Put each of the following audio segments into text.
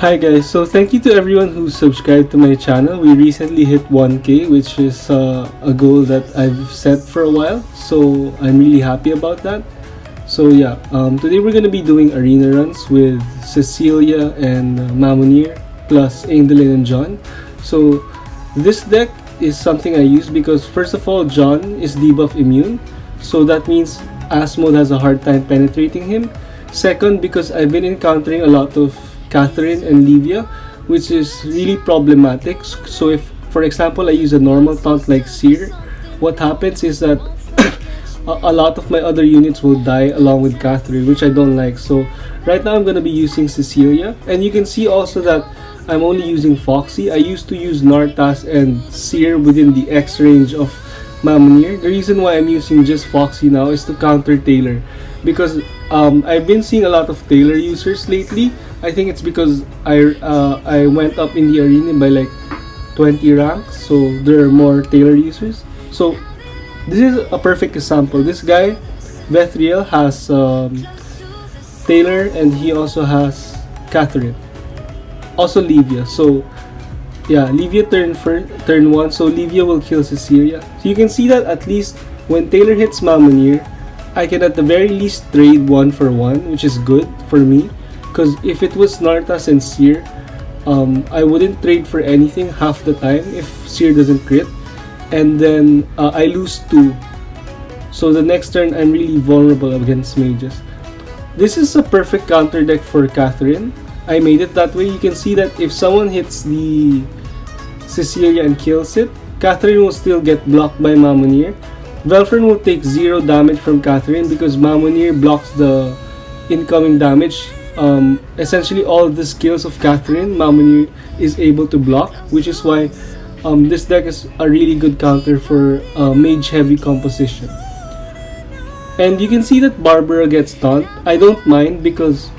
Hi guys, so thank you to everyone who subscribed to my channel. We recently hit 1k, which is a goal that I've set for a while, so I'm really happy about that. So yeah, today we're going to be doing arena runs with Cecilia and Mamonir plus Aindolin and John. So this deck is something I use because first of all, John is debuff immune, so that means Asmode has a hard time penetrating him. Second, because I've been encountering a lot of Catherine and Livia, which is really problematic. So if, for example, I use a normal taunt like Seer, what happens is that a lot of my other units will die along with Catherine, which I don't like. So right now I'm going to be using Cecilia, and you can see also that I'm only using Foxy. I used to use Nartas and Seer within the X range of Mamonir. The reason why I'm using just Foxy now is to counter Taylor, because I've been seeing a lot of Taylor users lately. I think it's because I went up in the arena by like 20 ranks, so there are more Taylor users. So this is a perfect example. This guy Vethriel has Taylor, and he also has Catherine, also Livia. So yeah, Livia turn 1, so Livia will kill Cecilia. So you can see that at least when Taylor hits Mamonir, I can at the very least trade 1 for 1, which is good for me. Because if it was Nartas and Seer, I wouldn't trade for anything half the time if Seer doesn't crit. And then I lose 2. So the next turn I'm really vulnerable against mages. This is a perfect counter deck for Catherine. I made it that way. You can see that if someone hits the Cecilia and kills it, Catherine will still get blocked by Mamonir. Velfern will take 0 damage from Catherine because Mamonir blocks the incoming damage. Essentially all the skills of Catherine, Mamonir is able to block, which is why this deck is a really good counter for mage heavy composition. And you can see that Barbara gets taunt. I don't mind because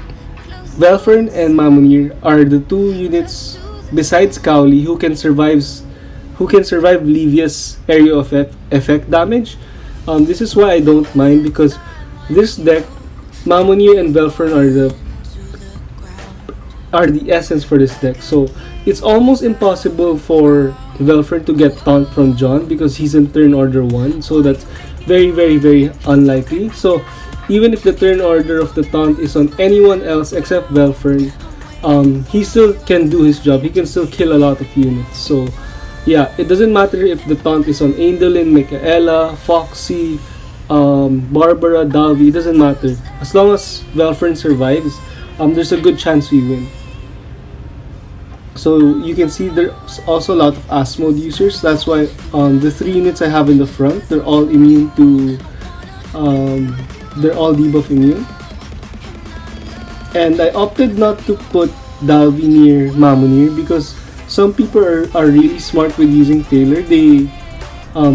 Velfern and Mamonir are the 2 units besides Cowley who can survive Livia's area of effect damage. This is why I don't mind, because this deck, Mamonir and Velfern are the essence for this deck. So it's almost impossible for Velfern to get taunt from John because he's in turn order 1, so that's very unlikely. So even if the turn order of the taunt is on anyone else except Velfern, he still can do his job. He can still kill a lot of units. So yeah, it doesn't matter if the taunt is on Aindolin, Michaela, Foxy, Barbara, Davi, it doesn't matter. As long as Velfern survives, there's a good chance we win. So you can see there's also a lot of Asmode users. That's why the 3 units I have in the front, they're all immune to, they're all debuff immune. And I opted not to put Davi near Mamonir because some people are really smart with using Taylor. They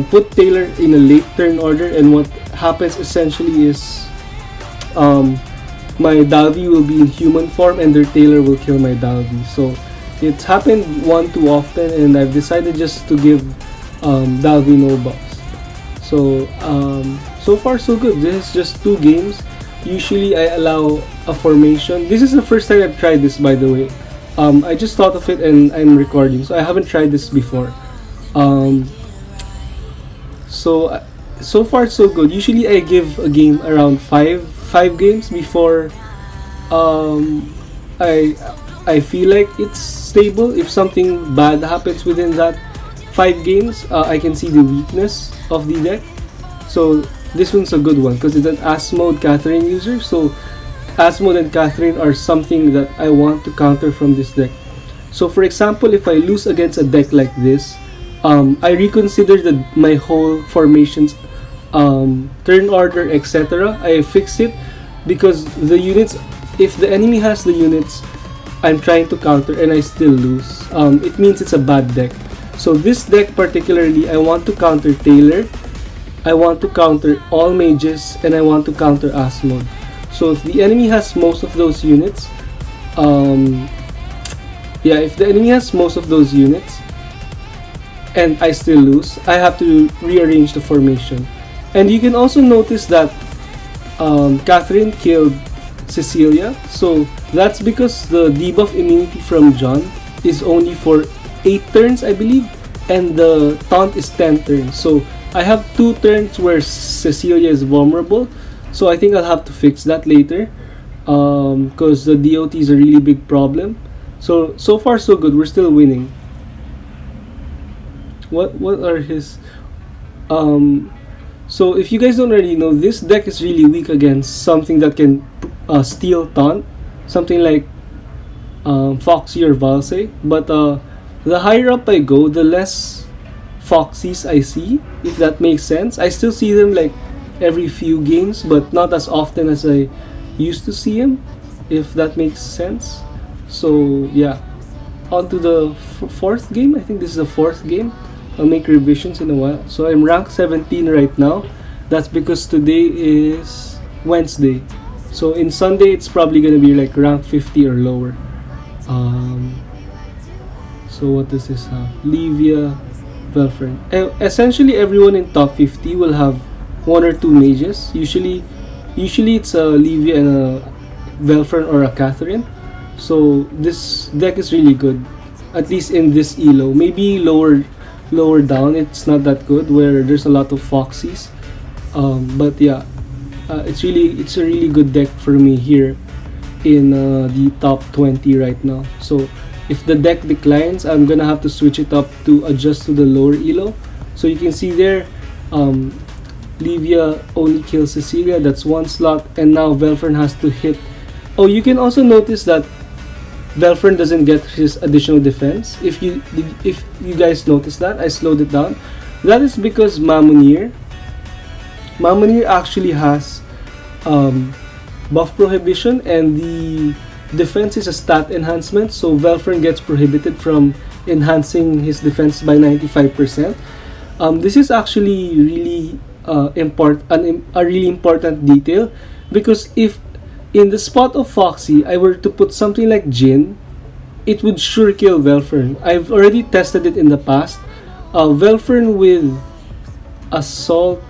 put Taylor in a late turn order, and what happens essentially is my Davi will be in human form and their Taylor will kill my Davi. So it's happened one too often, and I've decided just to give Davi no buffs. So so far so good. This is just 2 games. Usually I allow a formation. This is the first time I've tried this, by the way. I just thought of it and I'm recording, so I haven't tried this before. So far so good. Usually I give a game around 5 games before I feel like it's stable. If something bad happens within that 5 games, I can see the weakness of the deck. So this one's a good one because it's an Asmode Catherine user. So Asmode and Catherine are something that I want to counter from this deck. So for example, if I lose against a deck like this, I reconsider my whole formations, turn order, etc. I fix it because the units, if the enemy has the units I'm trying to counter and I still lose, it means it's a bad deck. So this deck particularly, I want to counter Taylor, I want to counter all mages, and I want to counter Asmode. So if the enemy has most of those units, if the enemy has most of those units and I still lose, I have to rearrange the formation. And you can also notice that Catherine killed Cecilia. So that's because the debuff immunity from John is only for 8 turns, I believe, and the taunt is 10 turns. So I have 2 turns where Cecilia is vulnerable, so I think I'll have to fix that later, because the DOT is a really big problem. So far so good, we're still winning. What are his so if you guys don't already know, this deck is really weak against something that can steal taunt, something like Foxy or Valze. But the higher up I go, the less Foxies I see, if that makes sense. I still see them like every few games, but not as often as I used to see him, if that makes sense. So yeah, on to the 4th game. I think this is the 4th game. I'll make revisions in a while. So I'm rank 17 right now. That's because today is Wednesday. So in Sunday it's probably gonna be like rank 50 or lower. So what does this have? Livia, velfern. Essentially everyone in top 50 will have 1 or 2 mages. Usually it's a Livia and a velfern or a Catherine. So this deck is really good, at least in this elo. Maybe lower down it's not that good, where there's a lot of Foxies. But yeah, it's a really good deck for me here in the top 20 right now. So if the deck declines, I'm gonna have to switch it up to adjust to the lower elo. So you can see there, Livia only kills Cecilia, that's 1 slot, and now Velfern has to hit. Oh, you can also notice that Velfern doesn't get his additional defense. If you guys notice that, I slowed it down. That is because Mamonir actually has buff prohibition, and the defense is a stat enhancement, so Velfern gets prohibited from enhancing his defense by 95%. This is actually really a really important detail, because if in the spot of Foxy I were to put something like Jin, it would sure kill Velfern. I've already tested it in the past. Velfern with Assault,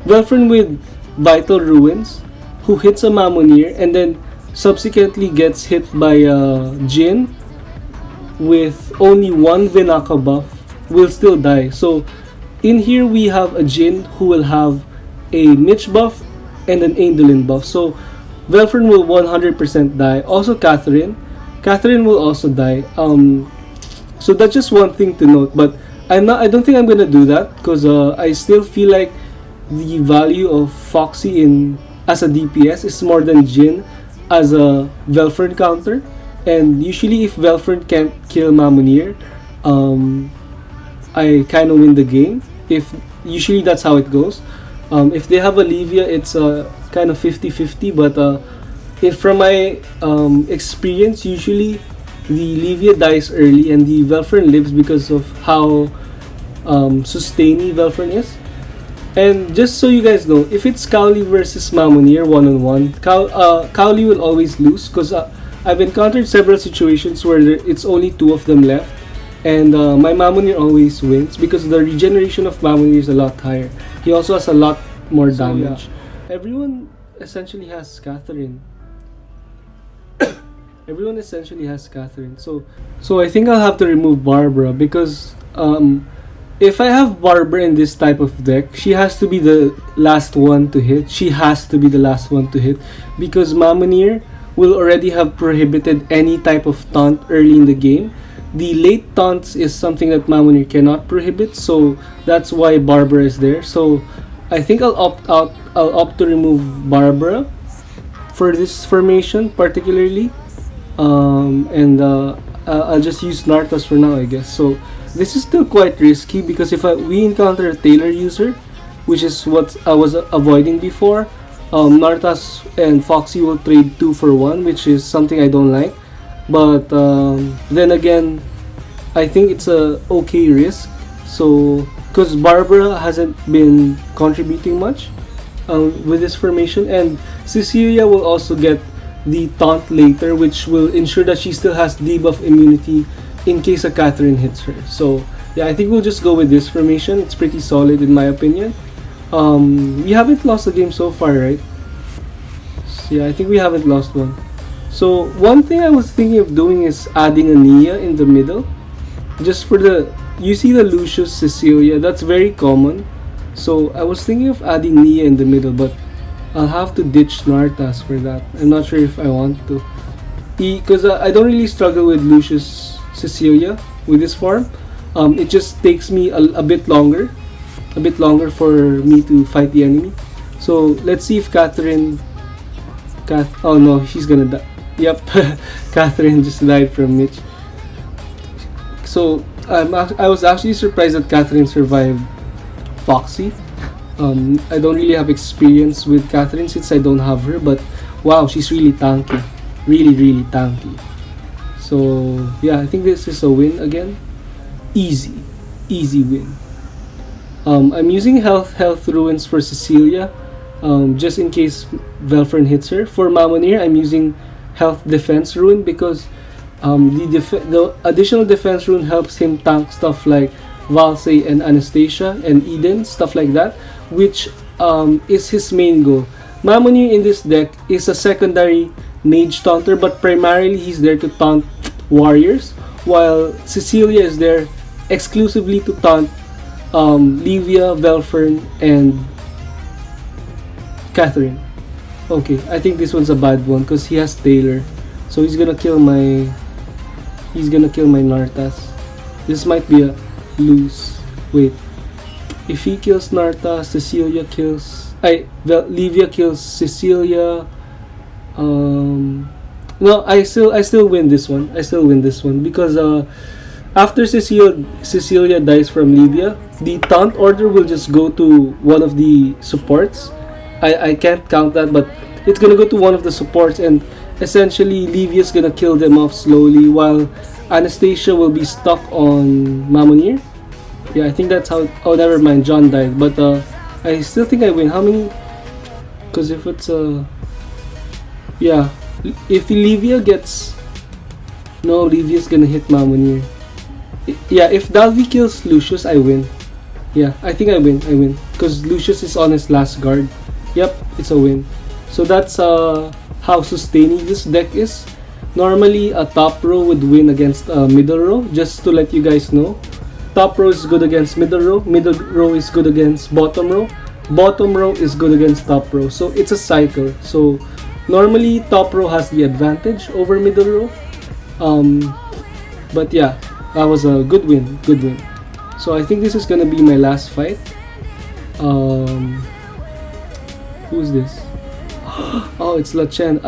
Velfern with Vital Ruins, who hits a Mamonir and then subsequently gets hit by Jin with only 1 Vinaka buff, will still die. So in here we have a Jin who will have a Mitch buff and an Eindolin buff. So Velfern will 100% die. Also Catherine will also die. So that's just one thing to note. But I don't think I'm gonna do that, because I still feel like the value of Foxy as a DPS is more than Jin as a Velfern counter. And usually if Velfern can't kill Mamonir, I kind of win the game. Usually that's how it goes. If they have a Livia, it's kind of 50-50, but from my experience, usually the Livia dies early and the Velfern lives because of how sustainy Velfern is. And just so you guys know, if it's Cowley versus Mamonir 1-on-1, Cowley will always lose, because I've encountered several situations where it's only 2 of them left, and my Mamonir always wins because the regeneration of Mamonir is a lot higher. He also has a lot more damage. Yeah. Everyone essentially has Catherine. So I think I'll have to remove Barbara, because if I have Barbara in this type of deck, she has to be the last one to hit. Because Mamonir will already have prohibited any type of taunt early in the game. The late taunts is something that Mamonir cannot prohibit, so that's why Barbara is there. So I think I'll opt to remove Barbara for this formation particularly, and I'll just use Nartas for now, I guess. So this is still quite risky, because if we encounter a Taylor user, which is what I was avoiding before, Nartas and Foxy will trade 2 for 1, which is something I don't like. But then again, I think it's a okay risk. So because Barbara hasn't been contributing much with this formation, and Cecilia will also get the taunt later, which will ensure that she still has debuff immunity in case a Catherine hits her. So yeah, I think we'll just go with this formation. It's pretty solid in my opinion. We haven't lost a game so far, right? Yeah, I think we haven't lost one. So one thing I was thinking of doing is adding a Nia in the middle, just for the, you see the Lucius Cecilia, that's very common. So I was thinking of adding Nia in the middle, but I'll have to ditch Nartas for that. I'm not sure if I want to, because I don't really struggle with Lucius Cecilia with this form. It just takes me a bit longer for me to fight the enemy. So let's see if Catherine. Oh no, she's gonna die. Yep, Catherine just died from Mitch. So I was actually surprised that Catherine survived Foxy. I don't really have experience with Catherine since I don't have her, but wow, she's really tanky, really tanky. So yeah, I think this is a win again. Easy win. I'm using health ruins for Cecilia, just in case Velfern hits her. For Mamonir, I'm using health defense rune because the additional defense rune helps him tank stuff like Valze and Anastasia and Eden, stuff like that, which is his main goal. Mamonir in this deck is a secondary mage taunter, but primarily he's there to taunt warriors, while Cecilia is there exclusively to taunt Livia, Velfern, and Catherine. Okay, I think this one's a bad one because he has Taylor, so he's gonna kill my Nartas. This might be a lose. Wait, if he kills Nartas, Cecilia kills. Livia kills Cecilia. No, I still win this one. Because after Cecilia dies from Livia, the taunt order will just go to one of the supports. I can't count that, but it's gonna go to one of the supports, and essentially Livia's gonna kill them off slowly, while Anastasia will be stuck on Mamonir. Yeah, I think that's how. Oh, never mind. John died, but I still think I win. How many? Because if it's yeah, if Livia gets, no, Livia's gonna hit Mamonir. Yeah, if Dalvi kills Lucius, I win. Yeah, I think I win because Lucius is on his last guard. Yep, it's a win. So that's how sustaining this deck is. Normally a top row would win against a middle row. Just to let you guys know, top row is good against middle row is good against bottom row is good against top row. So it's a cycle. So normally top row has the advantage over middle row. But yeah, that was a good win. So I think this is gonna be my last fight. Who's this? Oh, it's La Chen.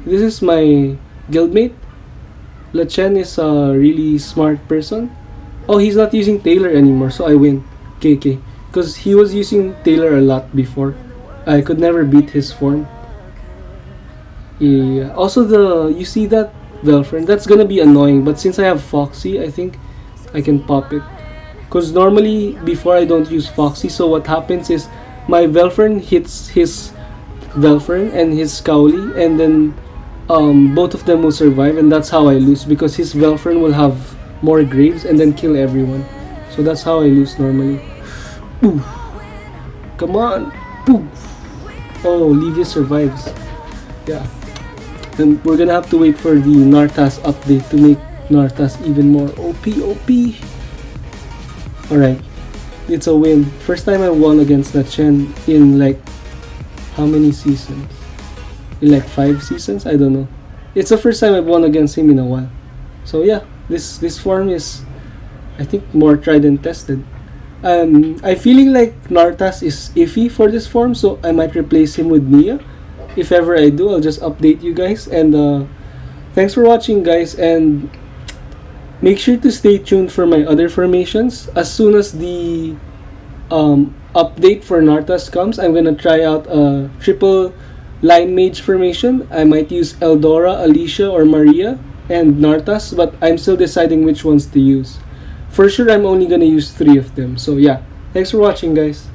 This is my guildmate. La Chen is a really smart person. Oh, he's not using Taylor anymore, so I win. KK. Because he was using Taylor a lot before. I could never beat his form. Yeah. Also, you see that Velfern? That's gonna be annoying, but since I have Foxy, I think I can pop it. Because normally, before I don't use Foxy, so what happens is my Velfern hits his Velfern and his Cowley, and then both of them will survive, and that's how I lose, because his Velfern will have more graves and then kill everyone. So that's how I lose normally. Oof. Come on. Poof. Oh, Livia survives. Yeah. And we're gonna have to wait for the Nartas update to make Nartas even more OP. Alright. It's a win. First time I won against La Chen in like how many seasons? In like 5 seasons? I don't know. It's the first time I've won against him in a while. So yeah, this form is, I think, more tried and tested. I'm feeling like Nartas is iffy for this form, so I might replace him with Nia. If ever I do, I'll just update you guys. And thanks for watching, guys, and make sure to stay tuned for my other formations. As soon as the update for Nartas comes, I'm gonna try out a triple line mage formation. I might use Eldora, Alicia, or Maria and Nartas, but I'm still deciding which ones to use. For sure, I'm only gonna use 3 of them. So yeah, thanks for watching, guys.